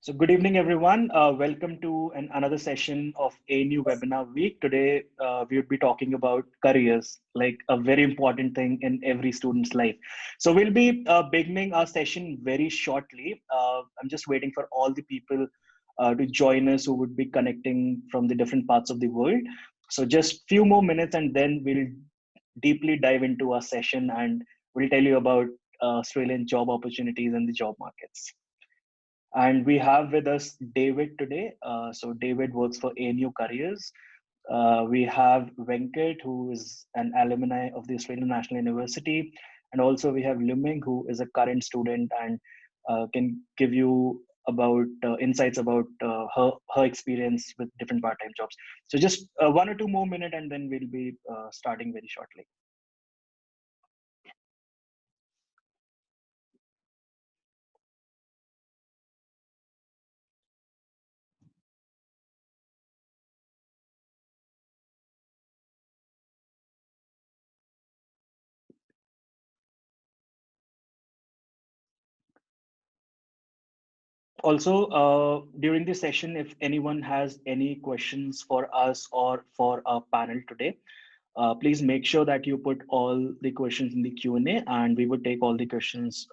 So good evening, everyone. Welcome to another session of ANU Webinar Week. Today, we would be talking about careers, like a very important thing in every student's life. So we'll be beginning our session very shortly. I'm just waiting for all the people to join us who would be connecting from the different parts of the world. So just few more minutes and then we'll deeply dive into our session and we'll tell you about Australian job opportunities and the job markets. And we have with us David today. So David works for ANU Careers. We have Venkat, who is an alumni of the Australian National University. And also we have Luming, who is a current student and can give you about insights about her experience with different part-time jobs. So just 1 or 2 more minutes and then we'll be starting very shortly. Also, during this session, if anyone has any questions for us or for our panel today, please make sure that you put all the questions in the Q&A and we would take all the questions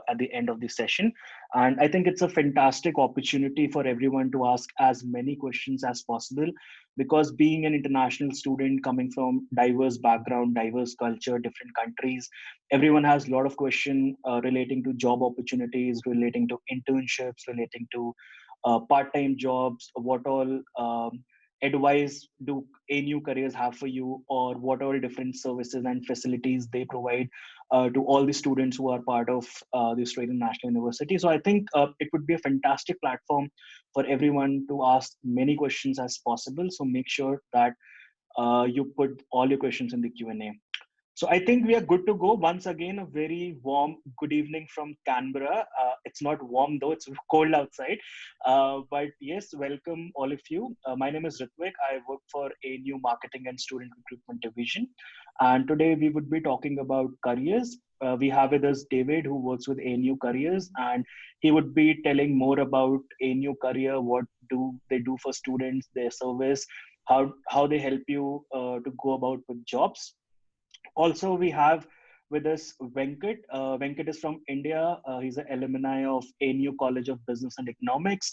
at the end of the session. And I think it's a fantastic opportunity for everyone to ask as many questions as possible, because being an international student coming from diverse background, diverse culture, different countries, everyone has a lot of questions relating to job opportunities, relating to internships, relating to part-time jobs, what all advice do ANU careers have for you, or what all different services and facilities they provide to all the students who are part of the Australian National University. So I think it would be a fantastic platform for everyone to ask many questions as possible. So make sure that you put all your questions in the Q&A. So I think we are good to go. Once again, a very warm good evening from Canberra. It's not warm though, it's cold outside. But yes, welcome all of you. My name is Ritvik. I work for ANU Marketing and Student Recruitment Division. And today we would be talking about careers. We have with us David, who works with ANU Careers, and he would be telling more about ANU Career, what do they do for students, their service, how they help you to go about with jobs. Also, we have with us Venkat. Venkat is from India. He's an alumni of ANU College of Business and Economics,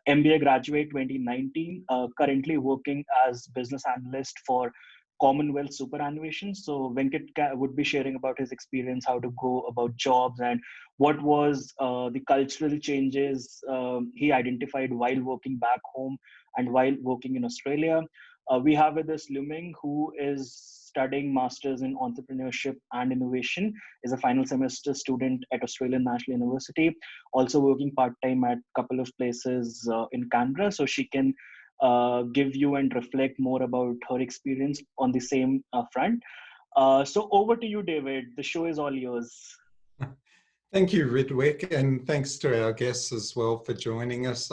MBA graduate 2019, currently working as business analyst for Commonwealth Superannuation. So Venkat would be sharing about his experience, how to go about jobs, and what was the cultural changes he identified while working back home and while working in Australia. We have with us Luming, who is studying Masters in Entrepreneurship and Innovation, is a final semester student at Australian National University, also working part-time at a couple of places in Canberra. So she can give you and reflect more about her experience on the same front. So over to you, David. The show is all yours. Thank you, Ridwick, and thanks to our guests as well for joining us.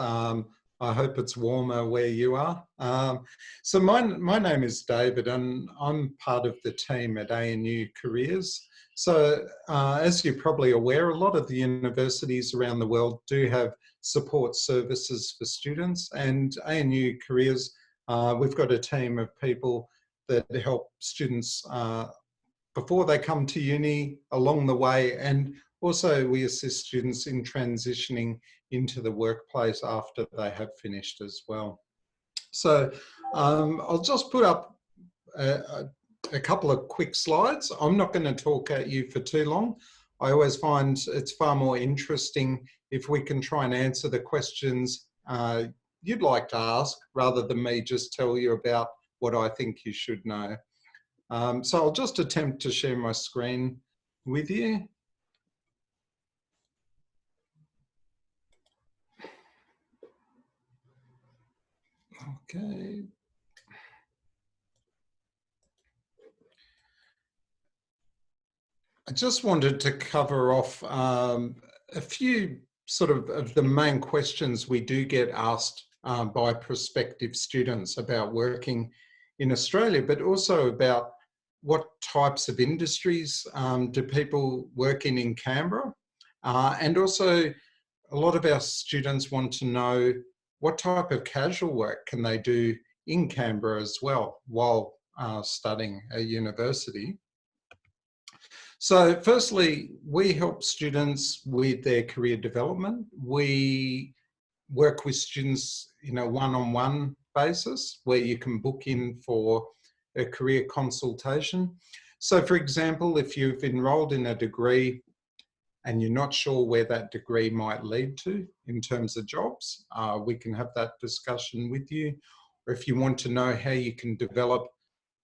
I hope it's warmer where you are. So my name is David and I'm part of the team at ANU Careers. So as you're probably aware, a lot of the universities around the world do have support services for students, and ANU Careers, we've got a team of people that help students before they come to uni, along the way, and also we assist students in transitioning into the workplace after they have finished as well. So I'll just put up a couple of quick slides. I'm not going to talk at you for too long. I always find it's far more interesting if we can try and answer the questions you'd like to ask, rather than me just tell you about what I think you should know. So I'll just attempt to share my screen with you. Okay. I just wanted to cover off a few sort of the main questions we do get asked by prospective students about working in Australia, but also about what types of industries do people work in Canberra, and also a lot of our students want to know what type of casual work can they do in Canberra as well while studying at university. So firstly, we help students with their career development. We work with students in a one-on-one basis where you can book in for a career consultation. So for example, if you've enrolled in a degree and you're not sure where that degree might lead to in terms of jobs, we can have that discussion with you. Or if you want to know how you can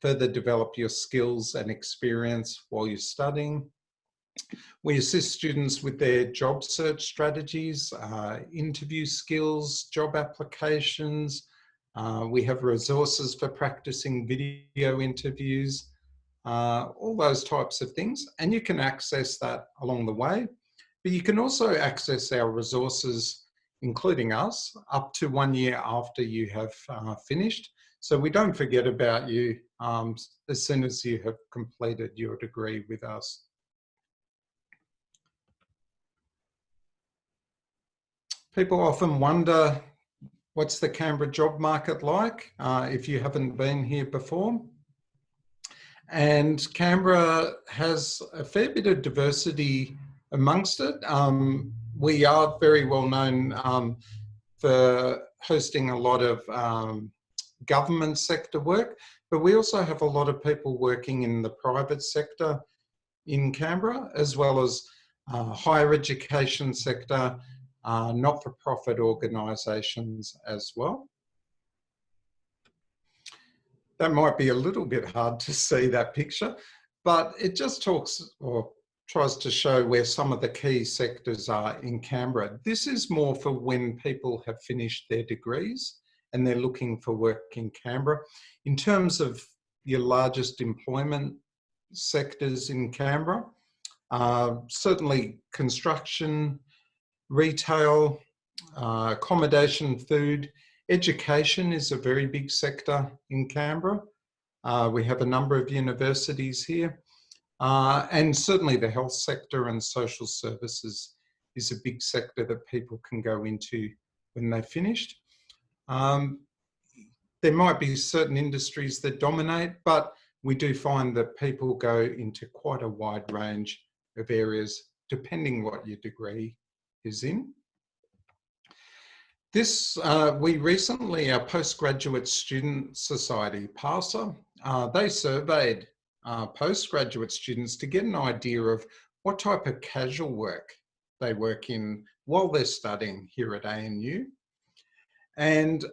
further develop your skills and experience while you're studying. We assist students with their job search strategies, interview skills, job applications. We have resources for practicing video interviews, all those types of things. And you can access that along the way. But you can also access our resources, including us, up to 1 year after you have finished. So we don't forget about you as soon as you have completed your degree with us. People often wonder, what's the Canberra job market like if you haven't been here before? And Canberra has a fair bit of diversity amongst it. We are very well known for hosting a lot of government sector work, but we also have a lot of people working in the private sector in Canberra, as well as higher education sector, not-for-profit organisations as well. That might be a little bit hard to see, that picture, but it just talks or tries to show where some of the key sectors are in Canberra. This is more for when people have finished their degrees and they're looking for work in Canberra. In terms of your largest employment sectors in Canberra, certainly construction, retail, accommodation, food. Education is a very big sector in Canberra. We have a number of universities here. And certainly the health sector and social services is a big sector that people can go into when they've finished. There might be certain industries that dominate, but we do find that people go into quite a wide range of areas depending what your degree is in. We recently, our Postgraduate Student Society, PASA, they surveyed postgraduate students to get an idea of what type of casual work they work in while they're studying here at ANU. And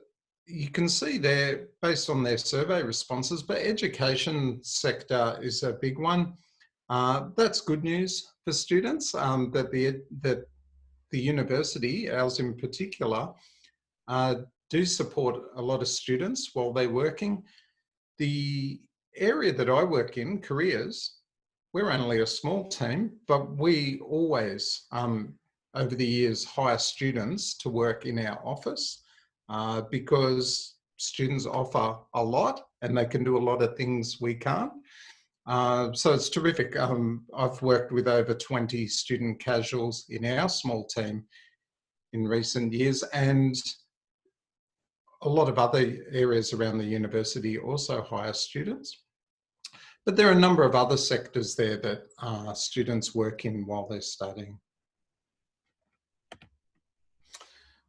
you can see there, based on their survey responses, but education sector is a big one. That's good news for students, that the university, ours in particular, do support a lot of students while they're working. The area that I work in, careers, we're only a small team, but we always, over the years, hire students to work in our office because students offer a lot and they can do a lot of things we can't. So it's terrific. I've worked with over 20 student casuals in our small team in recent years, and a lot of other areas around the university also hire students. But there are a number of other sectors there that students work in while they're studying.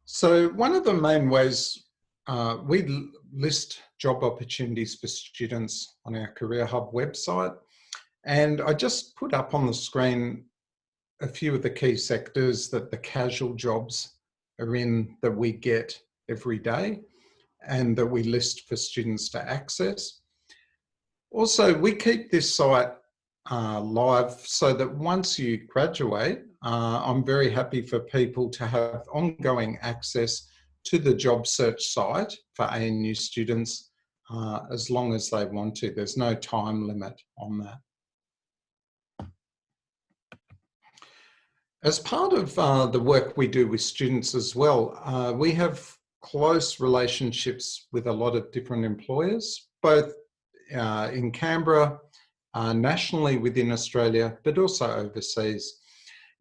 So one of the main ways we list job opportunities for students on our Career Hub website. And I just put up on the screen a few of the key sectors that the casual jobs are in that we get every day and that we list for students to access. Also, we keep this site live so that once you graduate, I'm very happy for people to have ongoing access to the job search site for ANU students as long as they want to. There's no time limit on that. As part of the work we do with students as well, we have close relationships with a lot of different employers, both in Canberra, nationally within Australia, but also overseas.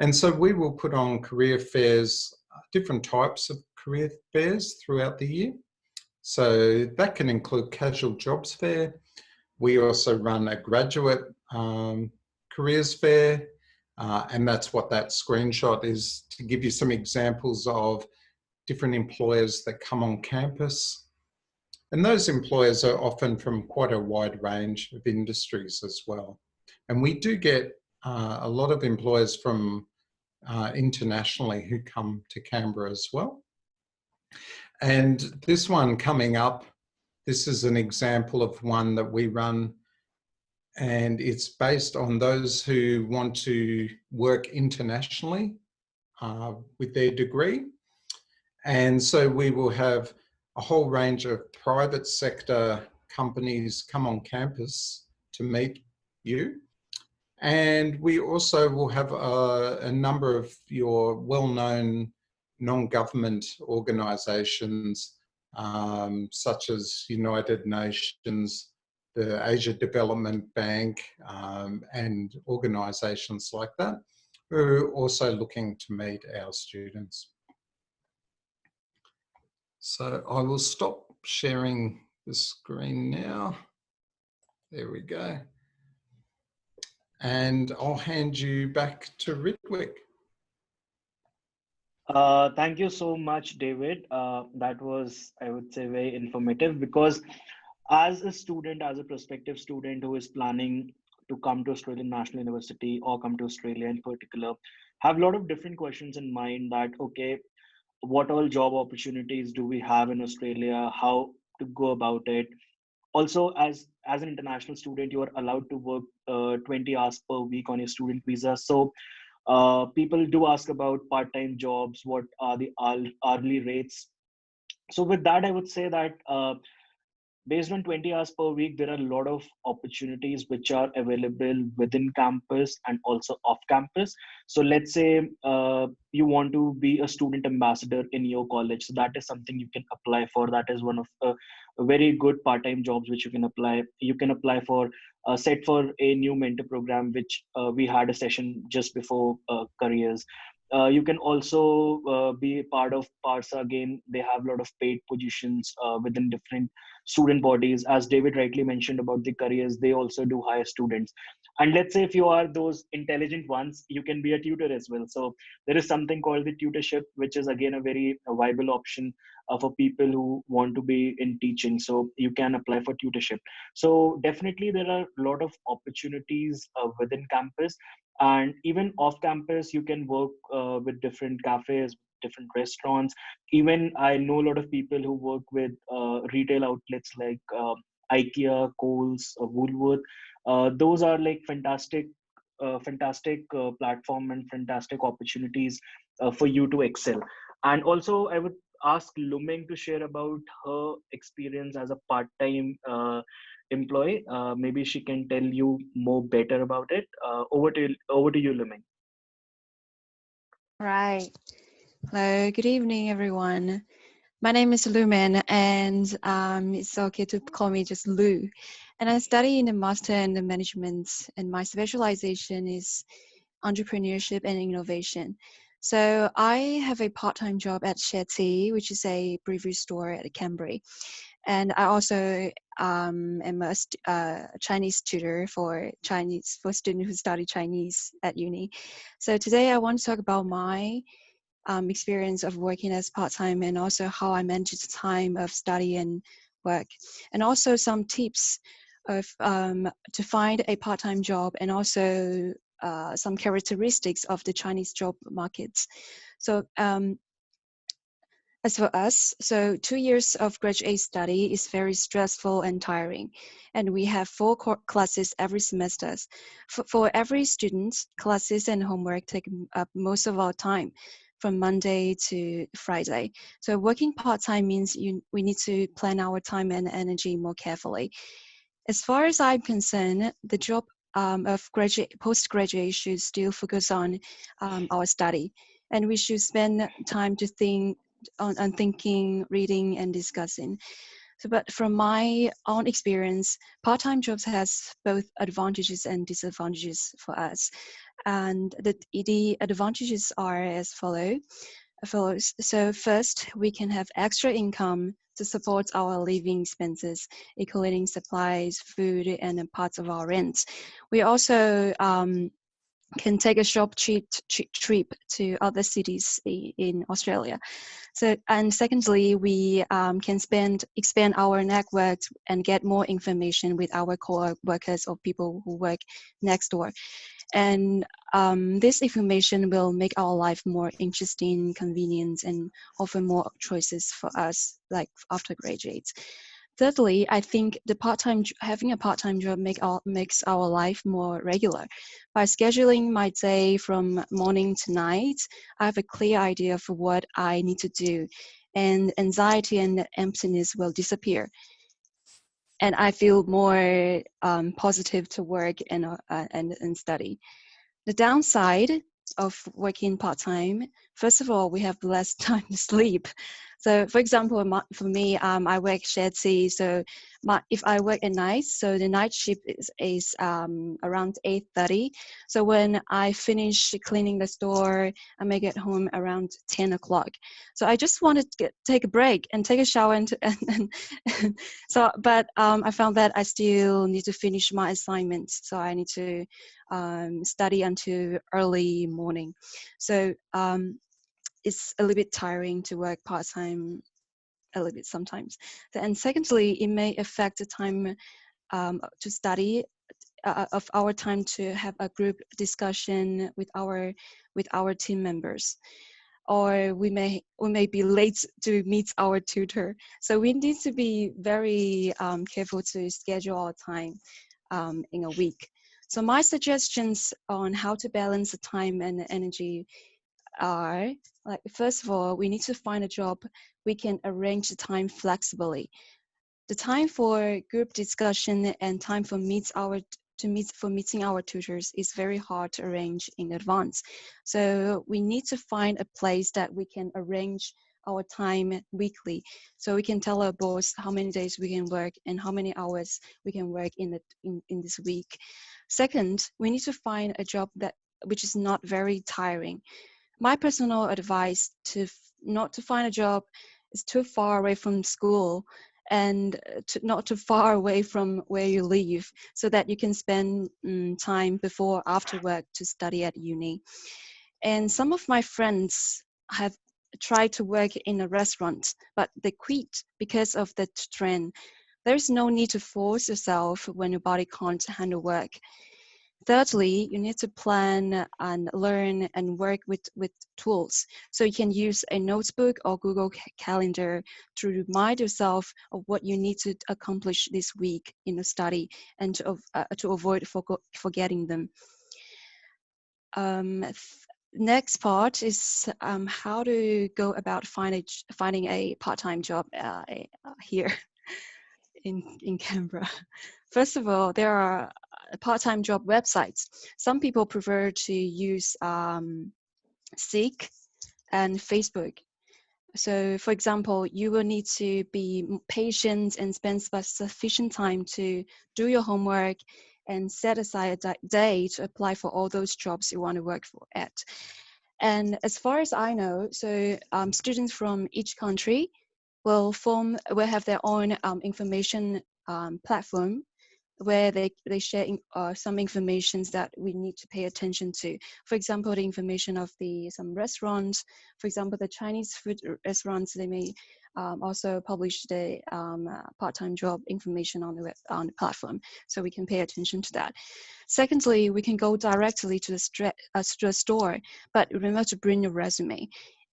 And so we will put on career fairs different types of career fairs throughout the year. So that can include casual jobs fair. We also run a graduate careers fair, and that's what that screenshot is, to give you some examples of different employers that come on campus. And those employers are often from quite a wide range of industries as well. And we do get a lot of employers from internationally who come to Canberra as well. And this one coming up, this is an example of one that we run, and it's based on those who want to work internationally with their degree. And so we will have a whole range of private sector companies come on campus to meet you. And we also will have a number of your well-known non-government organisations, such as United Nations, the Asia Development Bank, and organisations like that, who are also looking to meet our students. So I will stop sharing the screen now. There we go. And I'll hand you back to Ritwik. Thank you so much, David. That was, I would say, very informative, because as a student, as a prospective student who is planning to come to Australian National University or come to Australia in particular, have a lot of different questions in mind that, okay, what all job opportunities do we have in Australia, how to go about it. Also, as an international student, you are allowed to work 20 hours per week on your student visa. So people do ask about part-time jobs, what are the hourly rates. So with that, I would say that based on 20 hours per week, there are a lot of opportunities which are available within campus and also off campus. So let's say you want to be a student ambassador in your college. So that is something you can apply for. That is one of very good part-time jobs which you can apply. You can apply for set for a new mentor program, which we had a session just before careers. You can also be a part of Parsa. Again, they have a lot of paid positions within different student bodies. As David rightly mentioned about the careers, they also do hire students. And let's say if you are those intelligent ones, you can be a tutor as well. So there is something called the tutorship, which is again a very viable option for people who want to be in teaching. So you can apply for tutorship. So definitely there are a lot of opportunities within campus. And even off campus, you can work with different cafes, different restaurants. Even I know a lot of people who work with retail outlets like IKEA, Coles, Woolworth. Those are like fantastic platform and fantastic opportunities for you to excel. And also, I would ask Luming to share about her experience as a part-time employee. Maybe she can tell you more better about it. Over to you, Luming. Right. Hello, good evening, everyone. My name is Lumen, and it's okay to call me just Lu. And I study in the Master in the Management, and my specialization is entrepreneurship and innovation. So I have a part-time job at Shetty, which is a brewery store at Canberra. And I also am a Chinese tutor for students who study Chinese at uni. So today I want to talk about my experience of working as part-time, and also how I manage the time of study and work, and also some tips of to find a part-time job, and also some characteristics of the Chinese job markets. So as for us, so 2 years of graduate study is very stressful and tiring, and we have 4 classes every semester. For every student, classes and homework take up most of our time, from Monday to Friday. So working part-time means we need to plan our time and energy more carefully. As far as I'm concerned, the job of postgraduate should still focus on our study, and we should spend time to think on thinking, reading, and discussing. So, but from my own experience, part-time jobs has both advantages and disadvantages for us. And the advantages are as follow. follows. So first, we can have extra income to support our living expenses, including supplies, food, and parts of our rent. We also can take a short trip to other cities in Australia. So, and secondly, we can expand our networks and get more information with our co-workers or people who work next door. And this information will make our life more interesting, convenient, and offer more choices for us, like after graduates. Thirdly, I think having a part-time job makes our life more regular. By scheduling my day from morning to night, I have a clear idea of what I need to do, and anxiety and emptiness will disappear. And I feel more positive to work and study. The downside of working part-time, first of all, we have less time to sleep. So for example, for me, I work shared C. So if I work at night, so the night shift is around 8:30. So when I finish cleaning the store, I may get home around 10 o'clock. So I just want to take a break and take a shower so, but I found that I still need to finish my assignments. So I need to study until early morning. So it's a little bit tiring to work part-time a little bit sometimes. And secondly, it may affect the time to study, of our time to have a group discussion with our team members, or we may be late to meet our tutor. So we need to be very careful to schedule our time in a week. So my suggestions on how to balance the time and the energy are, like, first of all, we need to find a job we can arrange the time flexibly. The time for group discussion and time for meeting our tutors is very hard to arrange in advance. So we need to find a place that we can arrange our time weekly, so we can tell our boss how many days we can work and how many hours we can work in this week. Second, we need to find a job which is not very tiring. My personal advice not to find a job is too far away from school, and not too far away from where you live, so that you can spend time before after work to study at uni. And some of my friends have tried to work in a restaurant, but they quit because of the trend. There's no need to force yourself when your body can't handle work. Thirdly, you need to plan and learn and work with tools. So you can use a notebook or Google Calendar to remind yourself of what you need to accomplish this week in the study, and to avoid forgetting them. Next part is how to go about finding a part-time job here in Canberra. First of all, there are part-time job websites. Some people prefer to use Seek and Facebook. So for example, you will need to be patient and spend sufficient time to do your homework and set aside a day to apply for all those jobs you want to work at. And as far as I know, so students from each country will have their own information platform, where they share some information that we need to pay attention to. For example, the information of some restaurants. For example, the Chinese food restaurants, they may also publish the part-time job information on the platform, so we can pay attention to that. Secondly, we can go directly to the store, but remember to bring your resume.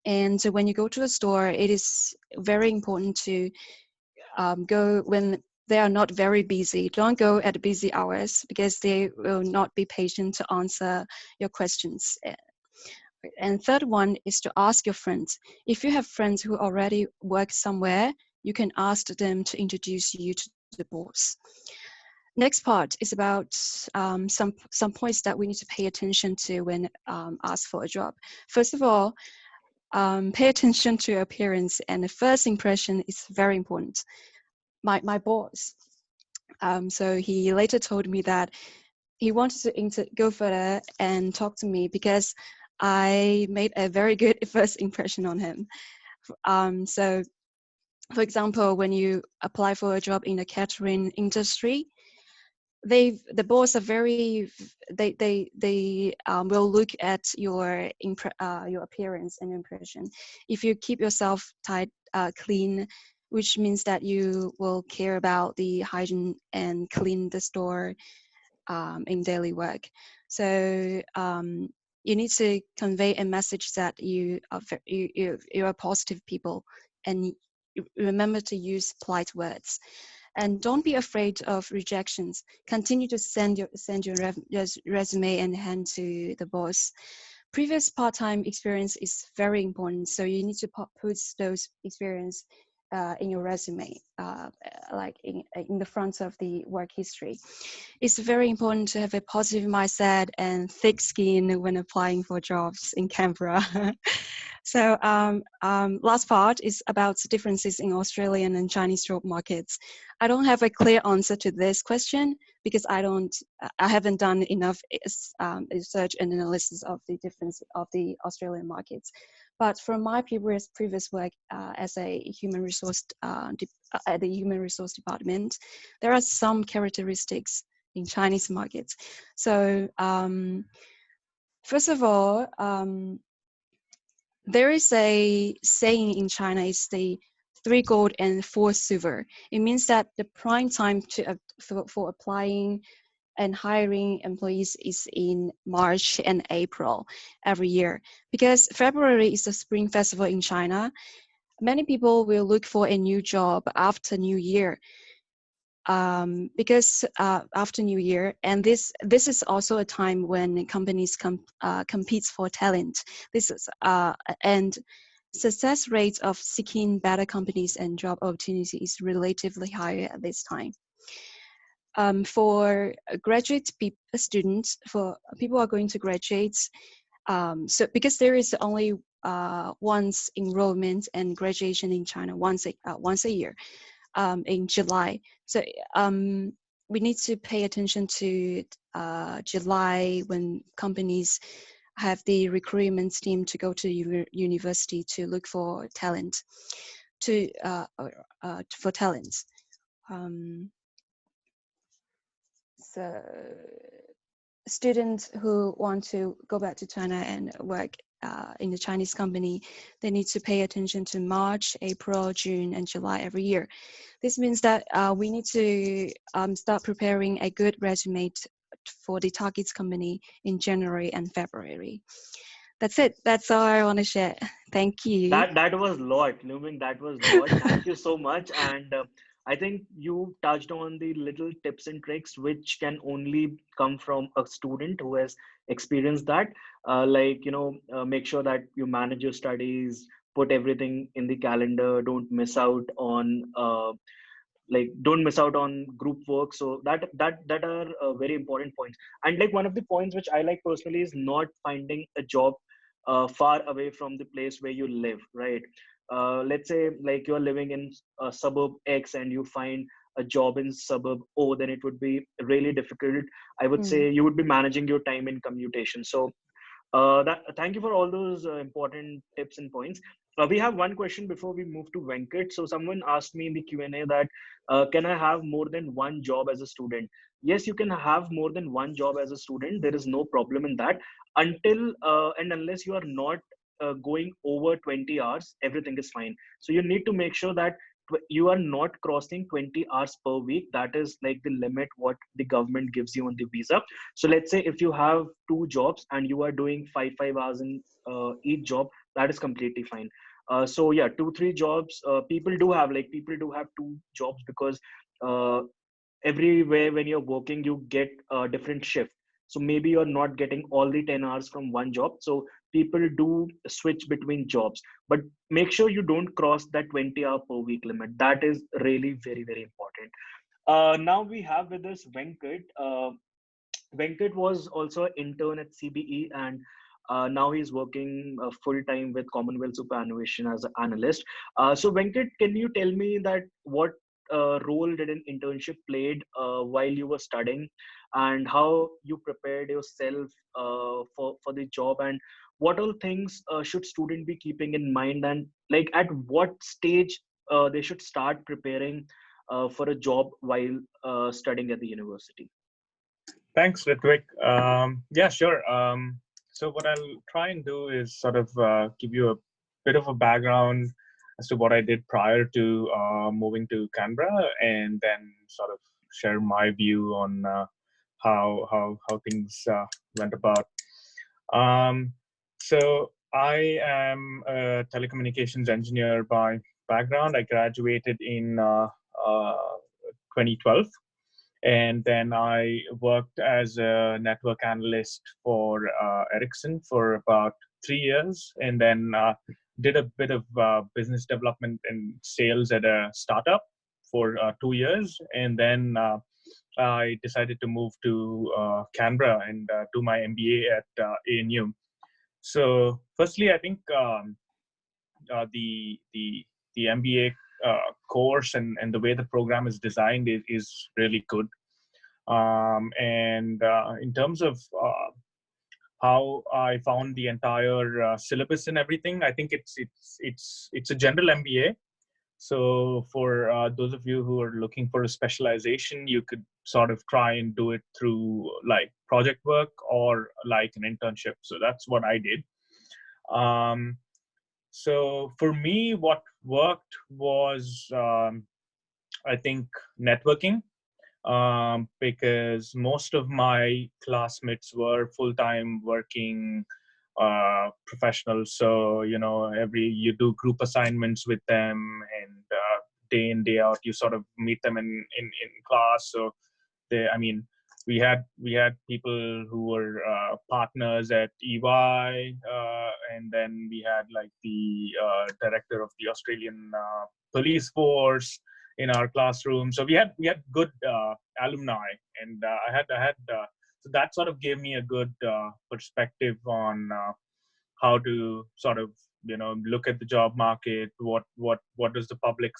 And so when you go to the store, it is very important to go when they are not very busy. Don't go at busy hours, because they will not be patient to answer your questions. And third one is to ask your friends. If you have friends who already work somewhere, you can ask them to introduce you to the boss. Next part is about some points that we need to pay attention to when asked for a job. First of all, pay attention to your appearance, and the first impression is very important. My boss, so he later told me that he wanted to go further and talk to me, because I made a very good first impression on him. So, for example, when you apply for a job in the catering industry, the boss are very they will look at your appearance and impression. If you keep yourself tight, clean, which means that you will care about the hygiene and clean the store in daily work. So you need to convey a message that you are positive people, and you remember to use polite words. And don't be afraid of rejections. Continue to send your resume and hand to the boss. Previous part-time experience is very important, so you need to put those experience in your resume, like in the front of the work history. It's very important to have a positive mindset and thick skin when applying for jobs in Canberra. So last part is about differences in Australian and Chinese job markets. I don't have a clear answer to this question because I haven't done enough research and analysis of the difference of the Australian markets. But from my previous work as a human resource at the human resource department, there are some characteristics in Chinese markets. So first of all, there is a saying in China, it's the 3 gold and 4 silver. It means that the prime time for applying and hiring employees is in March and April every year. Because February is the Spring Festival in China, many people will look for a new job after New Year. Because after New Year, and this is also a time when companies competes for talent. This is and success rates of seeking better companies and job opportunities is relatively higher at this time. For graduate students, for people who are going to graduate, so because there is only once enrollment and graduation in China once a year. In July. So we need to pay attention to July when companies have the recruitment team to go to university to look for talent, for talents. So students who want to go back to China and work in the Chinese company, they need to pay attention to March, April, June, and July every year. This means that we need to start preparing a good resume for the target company in January and February. That's it. That's all I want to share. Thank you. That was lot, Lumin. That was lot. Thank you so much. And I think you touched on the little tips and tricks which can only come from a student who has experienced that. Like, make sure that you manage your studies, put everything in the calendar, don't miss out on group work. So that are very important points. And like one of the points which I like personally is not finding a job far away from the place where you live, right? Let's say like you're living in suburb X and you find a job in suburb O, then it would be really difficult. I would say you would be managing your time in commutation. So thank you for all those important tips and points. We have one question before we move to Venkat. So someone asked me in the Q&A that can I have more than one job as a student? Yes, you can have more than one job as a student. There is no problem in that until and unless you are not going over 20 hours, everything is fine. So you need to make sure that you are not crossing 20 hours per week. That is like the limit what the government gives you on the visa. So let's say if you have 2 jobs and you are doing 5 hours in each job, that is completely fine. So yeah, 2-3 jobs. People do have 2 jobs because everywhere when you're working, you get a different shift. So maybe you're not getting all the 10 hours from one job. So people do switch between jobs, but make sure you don't cross that 20-hour per week limit. That is really very, very important. Now we have with us Venkat. Venkat was also an intern at CBE, and now he's working full time with Commonwealth Superannuation as an analyst. So Venkat, can you tell me that what role did an internship played while you were studying, and how you prepared yourself for the job, and what all things should student be keeping in mind, and like at what stage they should start preparing for a job while studying at the university? Thanks, Ritwik. Yeah, sure. So what I'll try and do is sort of give you a bit of a background as to what I did prior to moving to Canberra, and then sort of share my view on how things went about. Um, so I am a telecommunications engineer by background. I graduated in 2012, and then I worked as a network analyst for Ericsson for about 3 years, and then did a bit of business development and sales at a startup for 2 years, and then I decided to move to Canberra and do my MBA at ANU. So, firstly, I think the MBA course and the way the program is designed is really good. And in terms of how I found the entire syllabus and everything, I think it's a general MBA. So for those of you who are looking for a specialization, you could sort of try and do it through like project work or like an internship. So that's what I did. So for me, what worked was, I think, networking, because most of my classmates were full-time working professionals. So, you do group assignments with them, and day in, day out, you sort of meet them in class. So we had people who were partners at EY, and then we had like the director of the Australian police force in our classroom. So we had good alumni, and I had so that sort of gave me a good perspective on how to sort of look at the job market. What does the public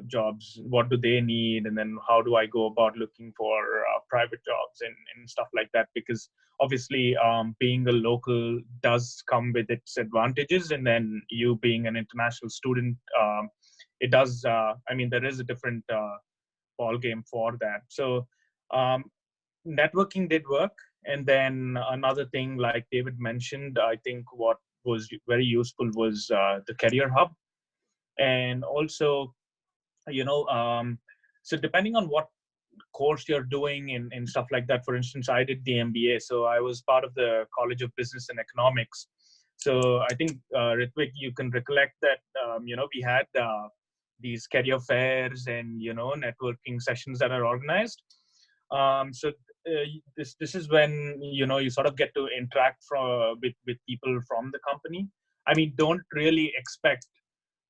jobs, what do they need, and then how do I go about looking for private jobs and stuff like that, because obviously being a local does come with its advantages, and then you being an international student, it does there is a different ball game for that. So networking did work. And then another thing, like David mentioned, I think what was very useful was the career hub. And also, so depending on what course you're doing and stuff like that, for instance, I did the MBA, so I was part of the College of Business and Economics. So I think, Ritwik, you can recollect that, we had these career fairs and, networking sessions that are organized. This is when, you sort of get to interact with people from the company. I mean, don't really expect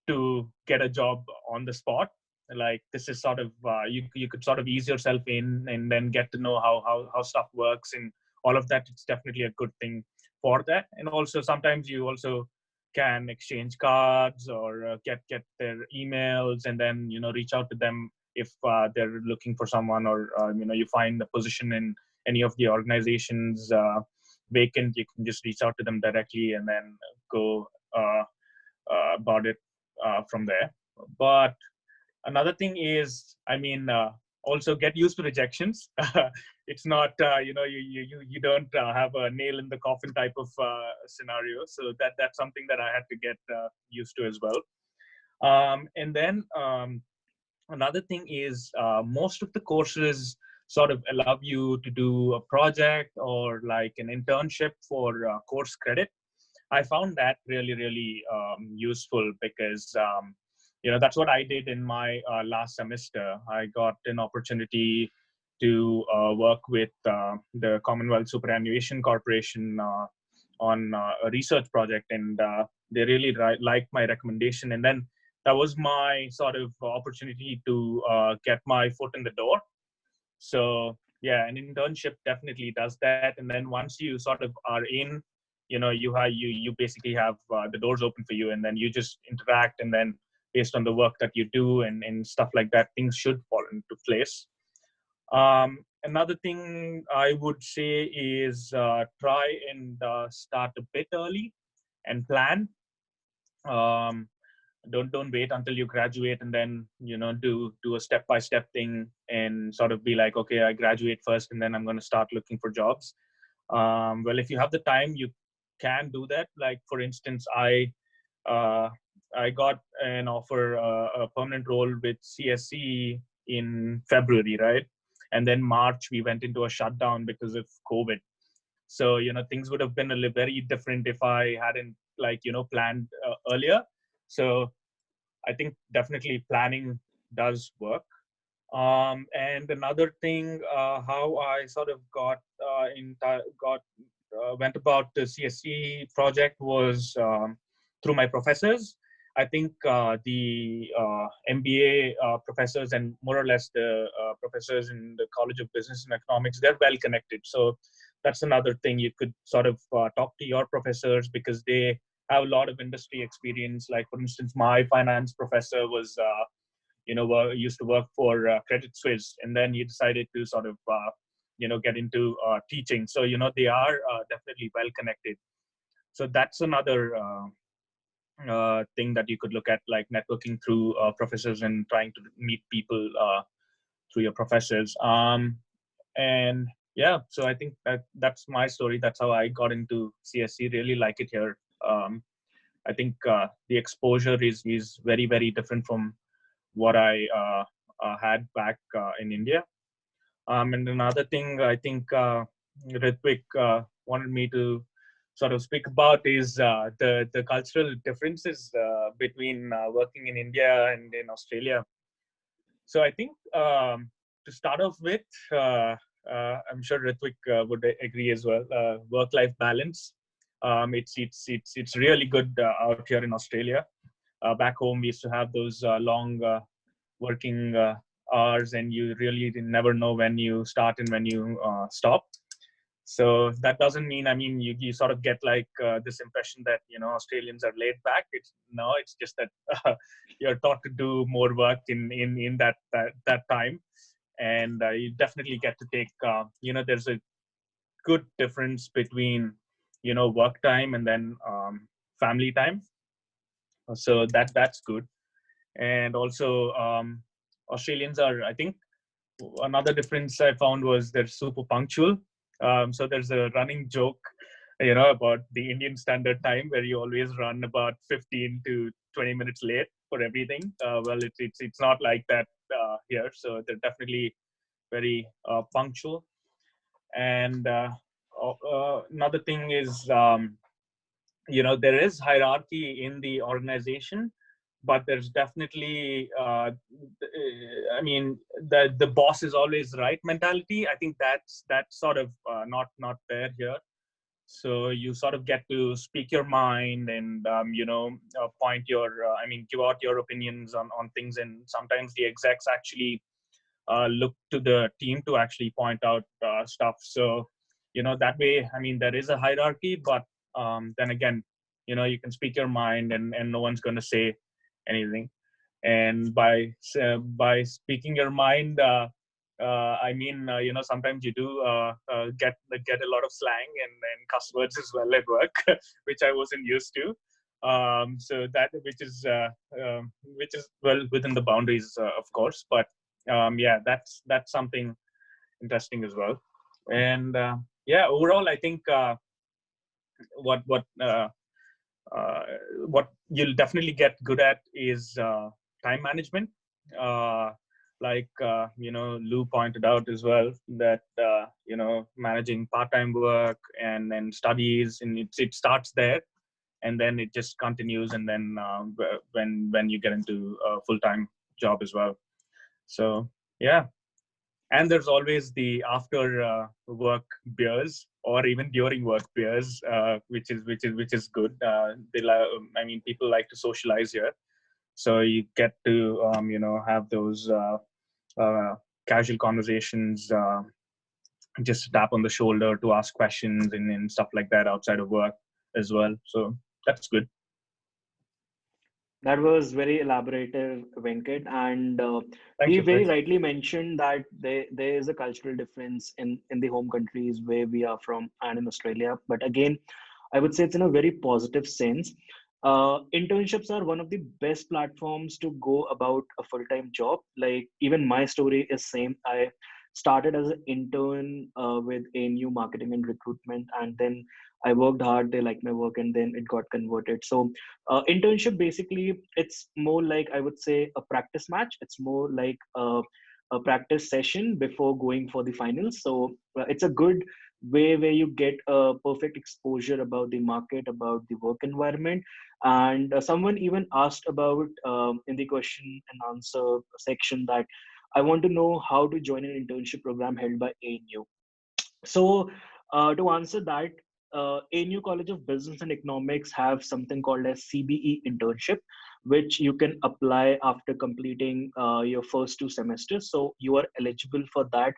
to get a job on the spot. Like, this is sort of you could sort of ease yourself in and then get to know how stuff works and all of that. It's definitely a good thing for that. And also sometimes you also can exchange cards or get their emails, and then reach out to them if they're looking for someone, or you find a position in any of the organizations vacant. You can just reach out to them directly and then go about it from there. But another thing is, also get used to rejections. It's not, you don't have a nail in the coffin type of scenario. So that's something that I had to get used to as well. And then another thing is, most of the courses sort of allow you to do a project or like an internship for course credit. I found that really, really useful, because that's what I did in my last semester. I got an opportunity to work with the Commonwealth Superannuation Corporation on a research project, and they really liked my recommendation. And then that was my sort of opportunity to get my foot in the door. So yeah, an internship definitely does that. And then once you sort of are in, you basically have the doors open for you, and then you just interact, and then based on the work that you do and stuff like that, things should fall into place. Another thing I would say is try and start a bit early and plan. Um, don't wait until you graduate and then do a step-by-step thing and sort of be like, okay, I graduate first and then I'm going to start looking for jobs. Well, if you have the time, you can do that. Like, for instance, uh, I got an offer, a permanent role with CSC in February, right? And then March we went into a shutdown because of COVID. So things would have been very different if I hadn't planned earlier. So I think definitely planning does work. And another thing, how I sort of went about the CSC project was through my professors. I think the MBA professors and more or less the professors in the College of Business and Economics, they're well connected. So that's another thing. You could sort of talk to your professors because they have a lot of industry experience. Like, for instance, my finance professor was used to work for Credit Suisse, and then he decided to sort of get into teaching. So they are definitely well connected. So that's another thing that you could look at, like networking through professors and trying to meet people through your professors. And yeah, so I think that's my story. That's how I got into CSC. Really like it here. I think the exposure is very, very different from what I had back in India. And another thing I think Ritvik wanted me to sort of speak about is the cultural differences between working in India and in Australia. So I think to start off with, I'm sure Ritvik would agree as well. Work-life balance. It's really good out here in Australia. Back home, we used to have those long working hours, and you really never know when you start and when you stop. So that doesn't mean, you sort of get like this impression that Australians are laid back. It's just that you're taught to do more work in that time, and you definitely get to take there's a good difference between work time and then family time. So that's good. And also Australians are, I think, another difference I found was they're super punctual. So there's a running joke about the Indian Standard Time, where you always run about 15 to 20 minutes late for everything. Well, it's not like that here. So they're definitely very punctual. And another thing is there is hierarchy in the organization, but there's definitely the boss is always right mentality. I think that's sort of not there here. So you sort of get to speak your mind and point your give out your opinions on things, and sometimes the execs actually look to the team to actually point out stuff. So that way, there is a hierarchy, but then again, you can speak your mind, and no one's going to say anything. And by speaking your mind, sometimes you do get a lot of slang and cuss words as well at work, which I wasn't used to. So that which is well within the boundaries, of course, but yeah, that's something interesting as well. And yeah, overall, I think what you'll definitely get good at is time management. Lou pointed out as well that managing part-time work and then studies, and it starts there, and then it just continues, and then when you get into a full-time job as well. So yeah, and there's always the after work beers, or even during work beers, which is good. People like to socialize here, so you get to have those casual conversations, just tap on the shoulder to ask questions and stuff like that outside of work as well. So that's good. That was very elaborative, Venkat, and Thank he you, very Chris. rightly mentioned that there is a cultural difference in the home countries where we are from and in Australia. But again, I would say it's in a very positive sense. Internships are one of the best platforms to go about a full-time job. Like even my story is same. I started as an intern with ANU marketing and recruitment, and then I worked hard. They liked my work, and then it got converted. So internship basically it's more like I would say a practice match. It's more like a practice session before going for the finals. So it's a good way where you get a perfect exposure about the market, about the work environment. And someone even asked about in the question and answer section that I want to know how to join an internship program held by ANU. So, to answer that, ANU College of Business and Economics have something called as CBE internship, which you can apply after completing your first 2 semesters. So you are eligible for that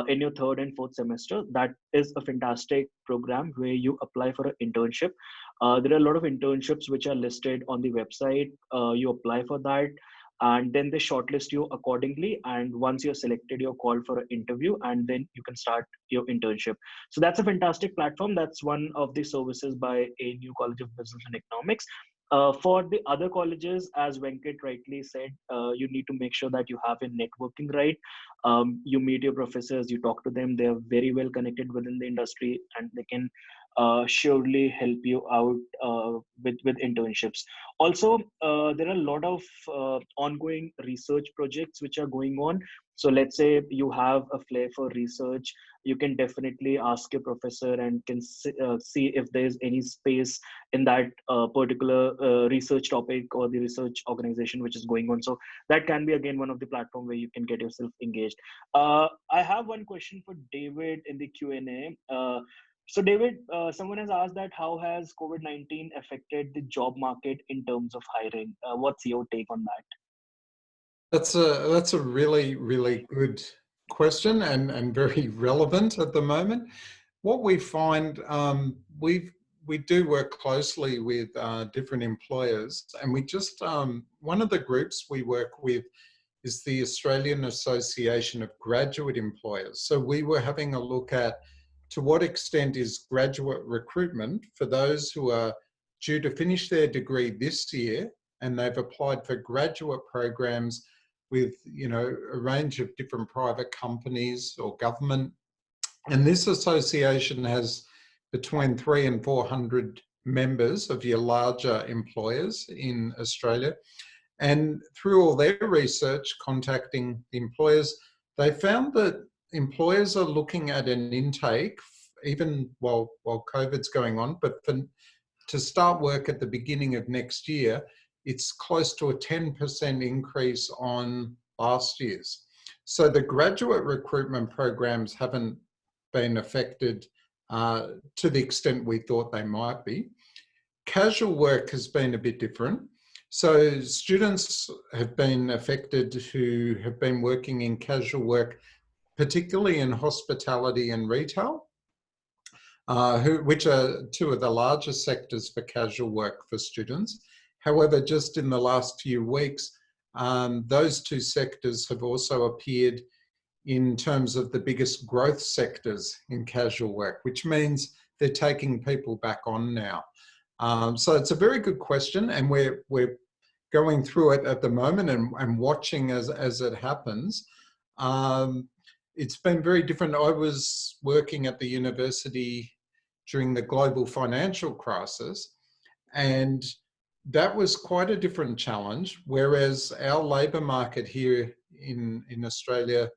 in your third and fourth semester. That is a fantastic program where you apply for an internship. There are a lot of internships which are listed on the website. You apply for that, and then they shortlist you accordingly, and once you're selected you're called for an interview, and then you can start your internship. So that's a fantastic platform. That's one of the services by ANU College of Business and Economics. For the other colleges, as Venkat rightly said, you need to make sure that you have a networking right. You meet your professors, you talk to them. They are very well connected within the industry, and they can surely help you out with internships. Also, there are a lot of ongoing research projects which are going on. So let's say you have a flair for research, you can definitely ask your professor and can see if there's any space in that particular research topic or the research organization which is going on. So that can be again one of the platform where you can get yourself engaged. I have one question for David in the Q&A. So David, someone has asked that how has COVID-19 affected the job market in terms of hiring? What's your take on that? That's a really good question and very relevant at the moment. What we find, we do work closely with different employers, and we just one of the groups we work with is the Australian Association of Graduate Employers. So we were having a look at to what extent is graduate recruitment for those who are due to finish their degree this year and they've applied for graduate programs with, you know, a range of different private companies or government. And this association has between 300 and 400 members of your larger employers in Australia. And through all their research, contacting the employers, they found that employers are looking at an intake, even while COVID's going on, but to start work at the beginning of next year, it's close to a 10% increase on last year's. So the graduate recruitment programs haven't been affected to the extent we thought they might be. Casual work has been a bit different. So students have been affected who have been working in casual work, particularly in hospitality and retail, which are two of the largest sectors for casual work for students. However, just in the last few weeks, those two sectors have also appeared in terms of the biggest growth sectors in casual work, which means they're taking people back on now. So it's a very good question, and we're going through it at the moment and watching as it happens. It's been very different. I was working at the university during the global financial crisis, and that was quite a different challenge, whereas our labour market here in Australia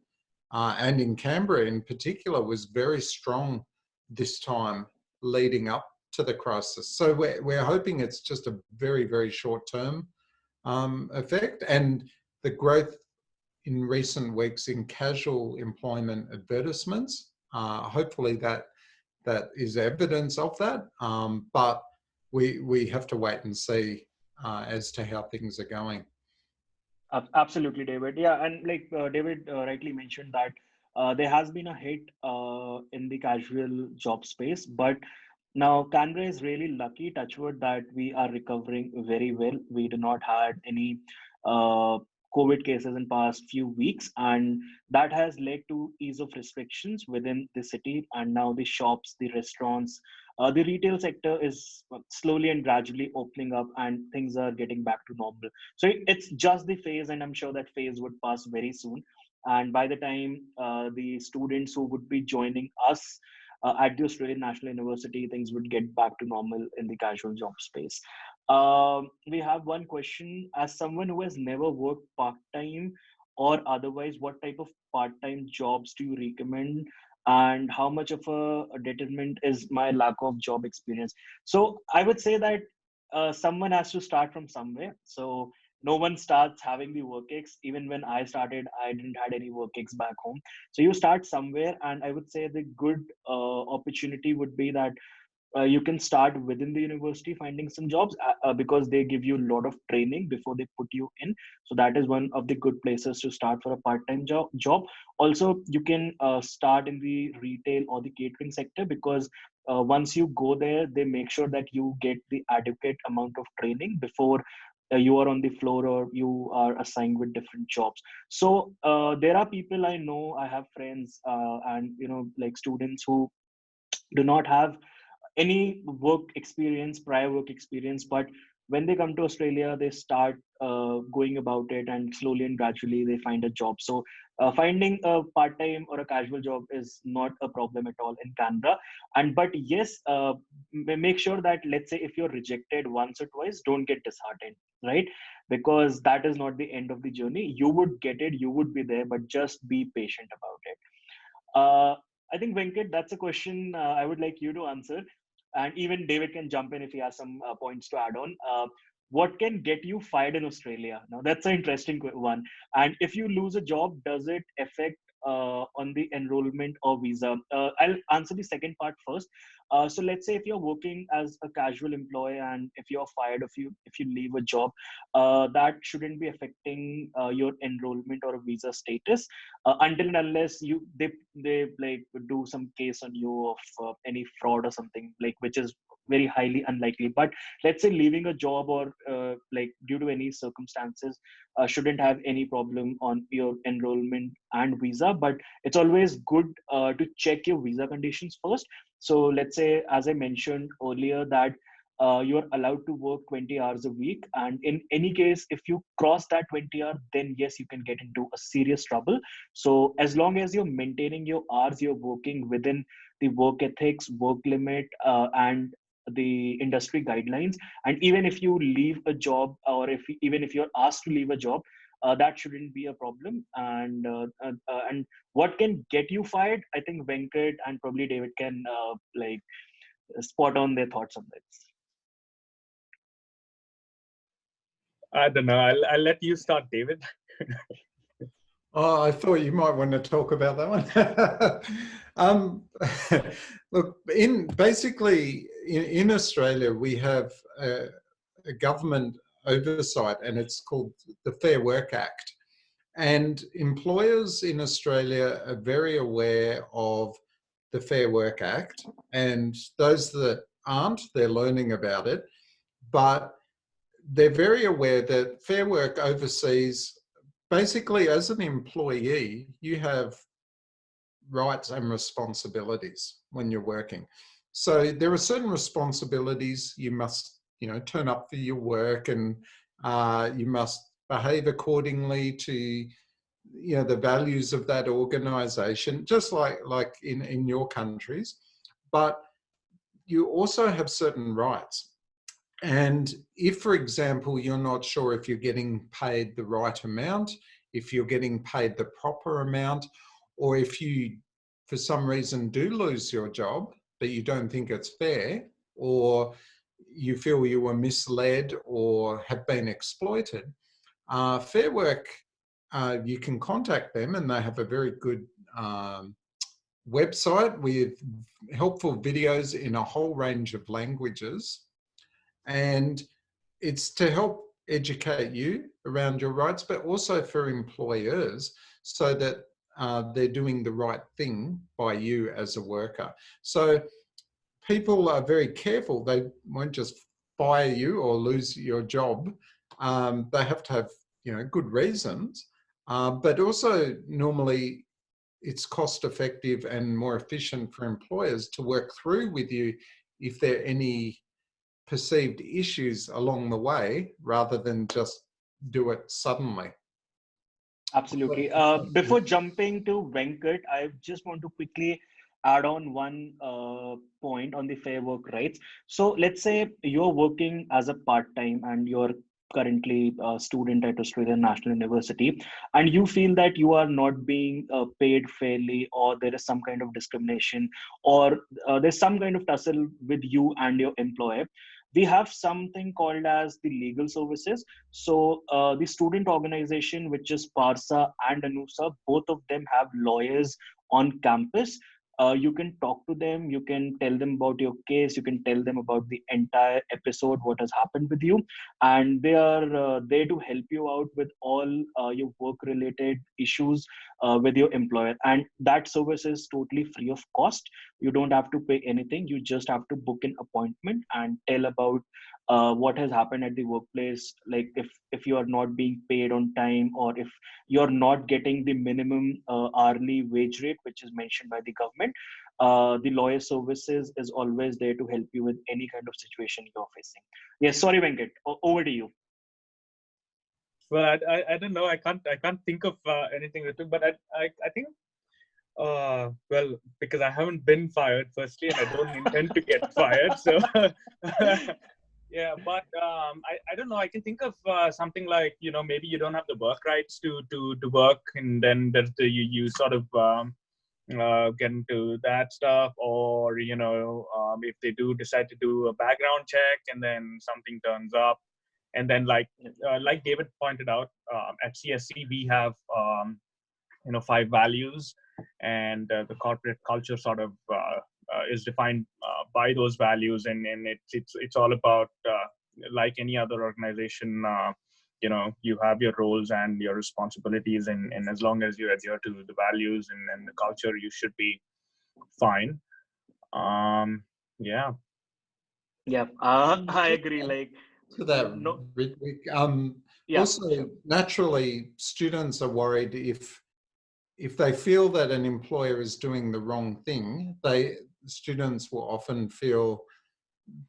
and in Canberra in particular was very strong this time leading up to the crisis. So we're hoping it's just a very short-term effect, and the growth in recent weeks in casual employment advertisements, hopefully that is evidence of that, but we have to wait and see as to how things are going. Absolutely, David. Yeah, and like David rightly mentioned that there has been a hit in the casual job space, but Now, Canberra is really lucky, touchwood, that we are recovering very well. We do not had any uh, COVID cases in past few weeks, and that has led to ease of restrictions within the city. And now the shops, the restaurants, the retail sector is slowly and gradually opening up, and things are getting back to normal. So it's just the phase, and I'm sure that phase would pass very soon. And by the time the students who would be joining us at the Australian National University, things would get back to normal in the casual job space. We have one question. As someone who has never worked part time or otherwise, what type of part time jobs do you recommend? And how much of a determinant is my lack of job experience? So I would say that someone has to start from somewhere. So no one starts having the work ex. Even when I started, I didn't had any work ex back home. So you start somewhere, and I would say the good opportunity would be that you can start within the university finding some jobs because they give you a lot of training before they put you in. So that is one of the good places to start for a part-time job. Also, you can start in the retail or the catering sector, because once you go there, they make sure that you get the adequate amount of training before you are on the floor or you are assigned with different jobs. So there are people I know, I have friends and like students who do not have any prior work experience, but when they come to Australia, they start going about it, and slowly and gradually they find a job. So finding a part-time or a casual job is not a problem at all in Canberra. And but yes, make sure that, let's say if you're rejected once or twice, don't get disheartened, right? Because that is not the end of the journey. You would get it, you would be there, but just be patient about it. I think, Venkat, that's a question I would like you to answer. And even David can jump in if he has some points to add on. What can get you fired in Australia? Now, that's an interesting one. And if you lose a job, does it affect on the enrollment or visa? I'll answer the second part first. So let's say if you're working as a casual employee, and if you're fired, if you leave a job, that shouldn't be affecting your enrollment or visa status until and unless they like do some case on you of any fraud or something, like, which is very highly unlikely. But let's say leaving a job or like due to any circumstances shouldn't have any problem on your enrollment and visa. But it's always good to check your visa conditions first. So let's say, as I mentioned earlier, that you are allowed to work 20 hours a week, and in any case if you cross that 20 hour, then yes, you can get into a serious trouble. So as long as you're maintaining your hours, you're working within the work ethics, work limit, and the industry guidelines, and even if you leave a job, or even if you're asked to leave a job, that shouldn't be a problem. And what can get you fired, I think Venkat and probably David can like spot on their thoughts on this. I don't know. I'll let you start, David. Oh, I thought you might want to talk about that one. Look, basically in Australia, we have a government oversight, and it's called the Fair Work Act. And employers in Australia are very aware of the Fair Work Act, and those that aren't, they're learning about it. But they're very aware that Fair Work oversees, basically as an employee, you have rights and responsibilities when you're working. So there are certain responsibilities. You must, turn up for your work, and you must behave accordingly to, the values of that organization, just like in your countries. But you also have certain rights. And if, for example, you're not sure if you're getting paid the right amount, if you're getting paid the proper amount, or if you, for some reason, do lose your job, but you don't think it's fair, or you feel you were misled or have been exploited, Fair Work, you can contact them, and they have a very good website with helpful videos in a whole range of languages. And it's to help educate you around your rights, but also for employers, so that they're doing the right thing by you as a worker. So people are very careful. They won't just fire you or lose your job. They have to have, good reasons. But also normally it's cost effective and more efficient for employers to work through with you if there are any perceived issues along the way, rather than just do it suddenly. Absolutely. Before jumping to Venkat, I just want to quickly add on one point on the fair work rights. So let's say you're working as a part-time and you're currently a student at Australian National University, and you feel that you are not being paid fairly, or there is some kind of discrimination, or there's some kind of tussle with you and your employer. We have something called as the legal services. So the student organization, which is Parsa and Anusa, both of them have lawyers on campus. You can talk to them, you can tell them about your case, you can tell them about the entire episode, what has happened with you, and they are there to help you out with all your work related issues with your employer. And that service is totally free of cost. You don't have to pay anything, you just have to book an appointment and tell about what has happened at the workplace, like if you are not being paid on time, or if you're not getting the minimum hourly wage rate which is mentioned by the government. The lawyer services is always there to help you with any kind of situation you're facing. Yes, sorry Venkat, over to you. Well, I don't know. I can't think of anything, but I think well, because I haven't been fired, firstly, and I don't intend to get fired. So, yeah, but I don't know. I can think of something like, maybe you don't have the work rights to work, and then there's you sort of get into that stuff, or if they do decide to do a background check, and then something turns up, and then like David pointed out, at CSC we have 5 values, and the corporate culture sort of is defined by those values, and it's all about like any other organization, you have your roles and your responsibilities, and as long as you adhere to the values and the culture, you should be fine. Yeah. Yeah, I agree. Like, To that, no, Ritwik, yeah, also sure. naturally students are worried if they feel that an employer is doing the wrong thing, students will often feel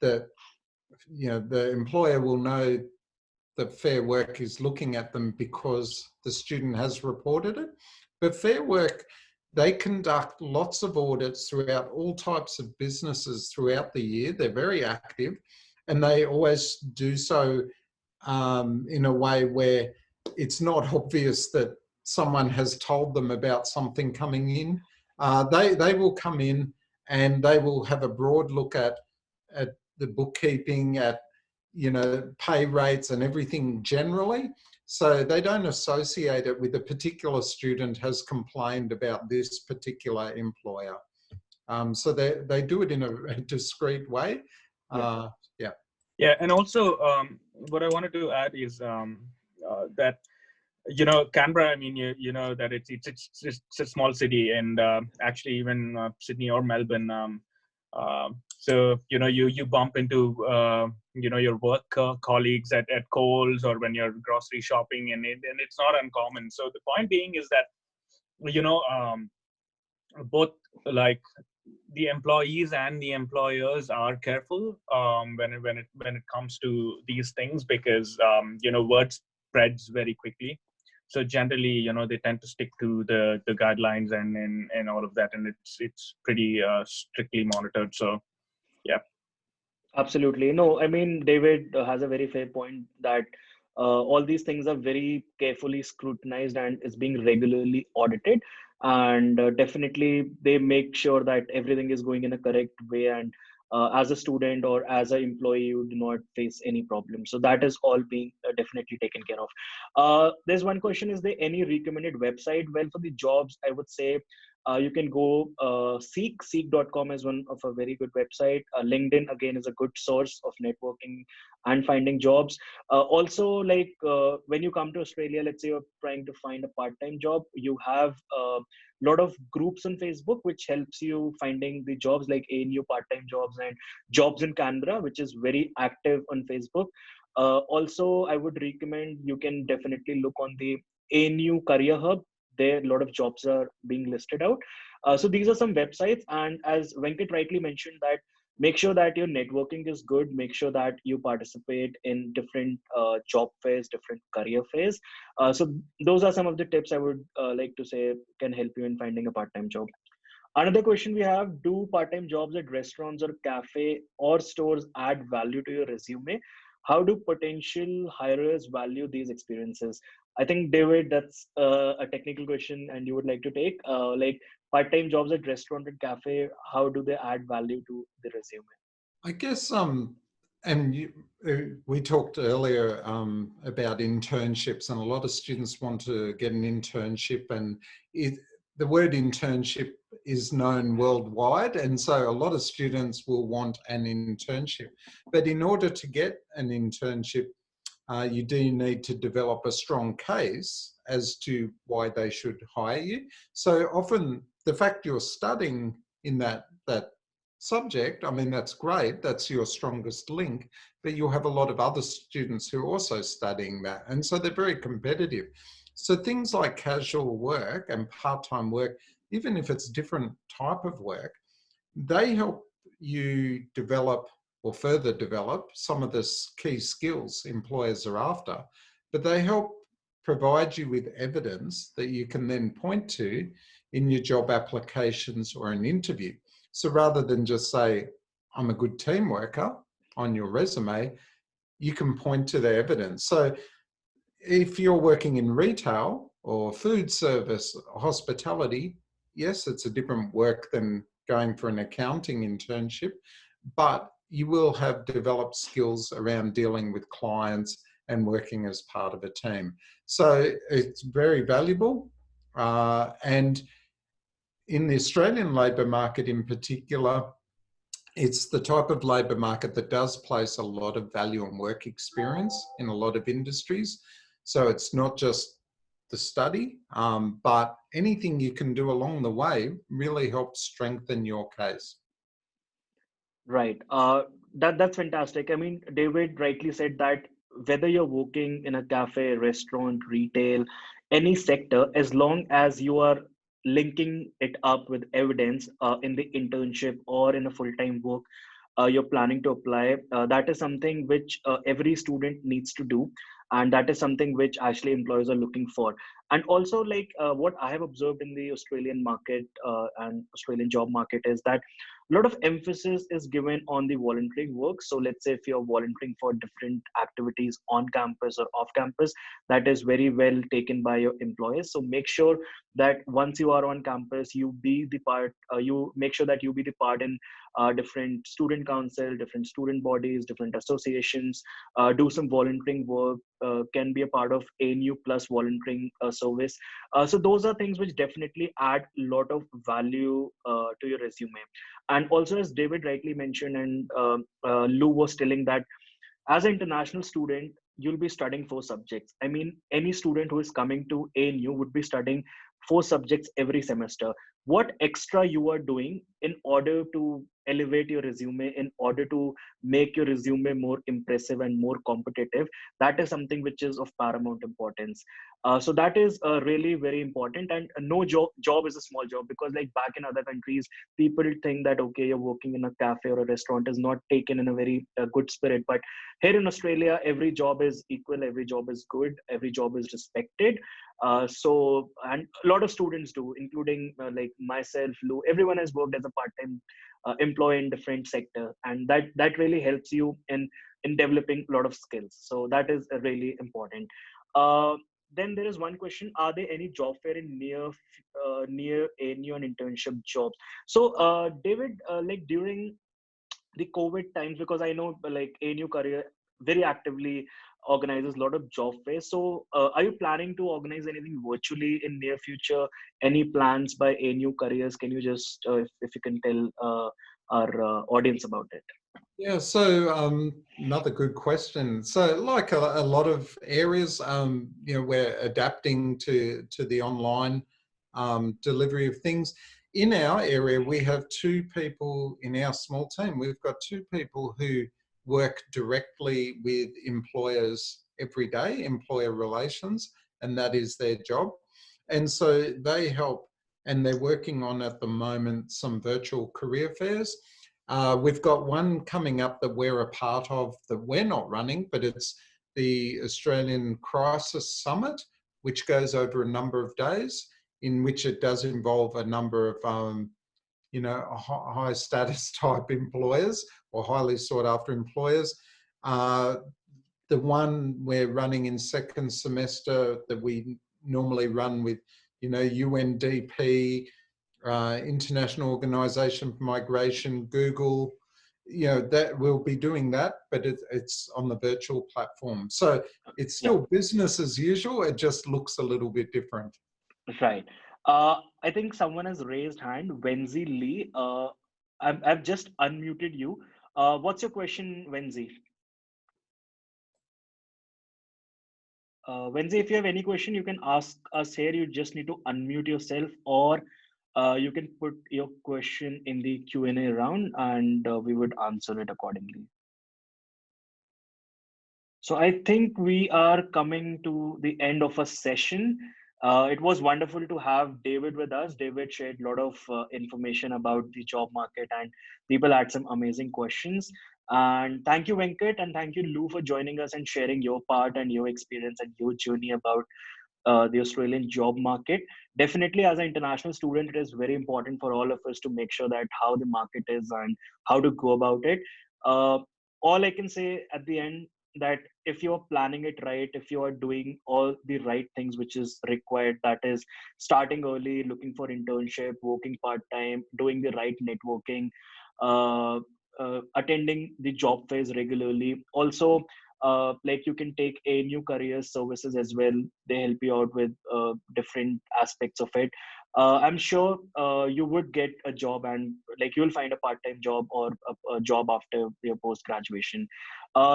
that the employer will know that Fair Work is looking at them because the student has reported it. But Fair Work, they conduct lots of audits throughout all types of businesses throughout the year. They're very active, and they always do so in a way where it's not obvious that someone has told them about something coming in. They will come in and they will have a broad look at the bookkeeping, at pay rates and everything generally. So they don't associate it with a particular student has complained about this particular employer. So they do it in a discreet way. Yeah. Yeah. Yeah, and also what I wanted to add is that Canberra. I mean, you know that it's a small city, and actually even Sydney or Melbourne. So you bump into your work colleagues at Coles, or when you're grocery shopping, and it's not uncommon. So the point being is that both, like, the employees and the employers are careful when it comes to these things, because word spreads very quickly. So generally, they tend to stick to the guidelines and all of that, and it's pretty strictly monitored. So yeah. Absolutely. No, I mean, David has a very fair point that all these things are very carefully scrutinized and is being regularly audited. And definitely, they make sure that everything is going in a correct way. And as a student or as an employee, you do not face any problem. So that is all being definitely taken care of. There's one question: is there any recommended website? Well, for the jobs, I would say You can go seek.com is one of a very good website. LinkedIn again is a good source of networking and finding jobs. Also, like when you come to Australia, let's say you're trying to find a part-time job, you have a lot of groups on Facebook which helps you finding the jobs, like ANU part-time jobs and jobs in Canberra, which is very active on Facebook. Also, I would recommend you can definitely look on the ANU Career Hub. There, a lot of jobs are being listed out. So these are some websites, and as Venkat rightly mentioned, that make sure that your networking is good. Make sure that you participate in different job fairs, different career fairs. So those are some of the tips I would like to say can help you in finding a part-time job. Another question we have: do part-time jobs at restaurants or cafe or stores add value to your resume? How do potential hirers value these experiences? I think, David, that's a technical question, and you would like to take like part-time jobs at restaurant and cafe. How do they add value to the resume? I guess, and we talked earlier about internships, and a lot of students want to get an internship, and the word internship is known worldwide, and so a lot of students will want an internship. But in order to get an internship, you do need to develop a strong case as to why they should hire you. So often the fact you're studying in that subject, I mean, that's great, that's your strongest link, but you'll have a lot of other students who are also studying that. And so they're very competitive. So things like casual work and part-time work, even if it's different type of work, they help you develop or further develop some of the key skills employers are after, but they help provide you with evidence that you can then point to in your job applications or an interview. So rather than just say, I'm a good team worker on your resume, you can point to the evidence. So if you're working in retail or food service, hospitality, yes, it's a different work than going for an accounting internship, but you will have developed skills around dealing with clients and working as part of a team. So it's very valuable. And in the Australian labour market in particular, it's the type of labour market that does place a lot of value on work experience in a lot of industries. So it's not just the study, but anything you can do along the way really helps strengthen your case. Right. That's fantastic. I mean, David rightly said that whether you're working in a cafe, restaurant, retail, any sector, as long as you are linking it up with evidence in the internship or in a full-time work you're planning to apply, that is something which every student needs to do, and that is something which actually employers are looking for. And also, like what I have observed in the Australian market and Australian job market is that a lot of emphasis is given on the volunteering work. So let's say if you're volunteering for different activities on campus or off campus, that is very well taken by your employers. So make sure that once you are on campus, you be the part, you make sure that you be the part in different student council, different student bodies, different associations, do some volunteering work, can be a part of ANU plus volunteering service. So those are things which definitely add a lot of value to your resume. And also, as David rightly mentioned, and Lou was telling that as an international student, you'll be studying 4 subjects. I mean, any student who is coming to ANU would be studying 4 subjects every semester. What extra you are doing in order to elevate your resume, in order to make your resume more impressive and more competitive, that is something which is of paramount importance. So that is really very important. And no job is a small job, because like back in other countries, people think that okay, you're working in a cafe or a restaurant is not taken in a very good spirit. But here in Australia, every job is equal, every job is good, every job is respected. So, and a lot of students do, including like myself, Lou, everyone has worked as a part-time employee in different sector, and that really helps you in developing a lot of skills. So that is really important. Then there is one question: are there any job fair in near ANU and internship jobs? So, David, like during the COVID times, because I know like ANU career very actively organizes a lot of job fairs. So are you planning to organize anything virtually in near future? Any plans by ANU Careers? Can you just, if you can tell our audience about it? Yeah, so another good question. So like a lot of areas, we're adapting to the online delivery of things. In our area, we have 2 people in our small team. We've got 2 people who work directly with employers every day, employer relations, and that is their job. And so they help, and they're working on at the moment some virtual career fairs. We've got one coming up that we're a part of that we're not running, but it's the Australian Crisis Summit, which goes over a number of days, in which it does involve a number of, high status type employers or highly sought after employers. The one we're running in second semester that we normally run with, UNDP, International Organization for Migration, Google, that we'll be doing that, but it's on the virtual platform. So it's still business as usual. It just looks a little bit different. Right. I think someone has raised hand. Wenzi Lee. I've just unmuted you. What's your question, Wenzi? Wenzi, if you have any question, you can ask us here. You just need to unmute yourself, or you can put your question in the Q&A round, and we would answer it accordingly. So I think we are coming to the end of a session. It was wonderful to have David with us. David shared a lot of information about the job market, and people had some amazing questions. And thank you, Venkat, and thank you, Lou, for joining us and sharing your part and your experience and your journey about the Australian job market. Definitely, as an international student, it is very important for all of us to make sure that how the market is and how to go about it. All I can say at the end, that if you're planning it right, if you are doing all the right things which is required, that is starting early, looking for internship, working part-time, doing the right networking, attending the job fairs regularly. Also, like you can take ANU Careers services as well. They help you out with different aspects of it. I'm sure you would get a job, and like you'll find a part-time job or a job after your post-graduation.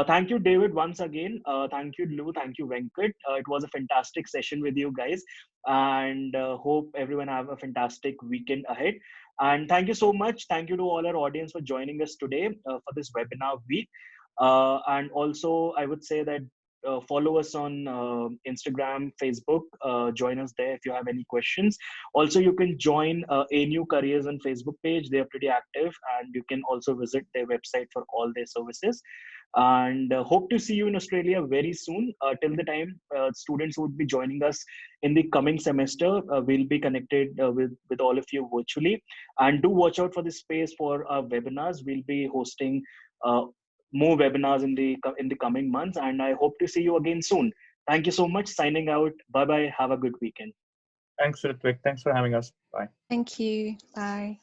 Thank you, David, once again. Thank you, Lou. Thank you, Venkat. It was a fantastic session with you guys, and hope everyone have a fantastic weekend ahead. And thank you so much. Thank you to all our audience for joining us today for this webinar week. And also, I would say that follow us on Instagram, Facebook. Join us there if you have any questions. Also, you can join ANU Careers on Facebook page. They are pretty active, and you can also visit their website for all their services. And hope to see you in Australia very soon. Till the time, students would be joining us in the coming semester. We'll be connected with all of you virtually. And do watch out for the space for our webinars. We'll be hosting more webinars in the coming months, and I hope to see you again soon. Thank you so much. Signing out. Bye bye. Have a good weekend. Thanks, Ritvik. Thanks for having us. Bye. Thank you. Bye.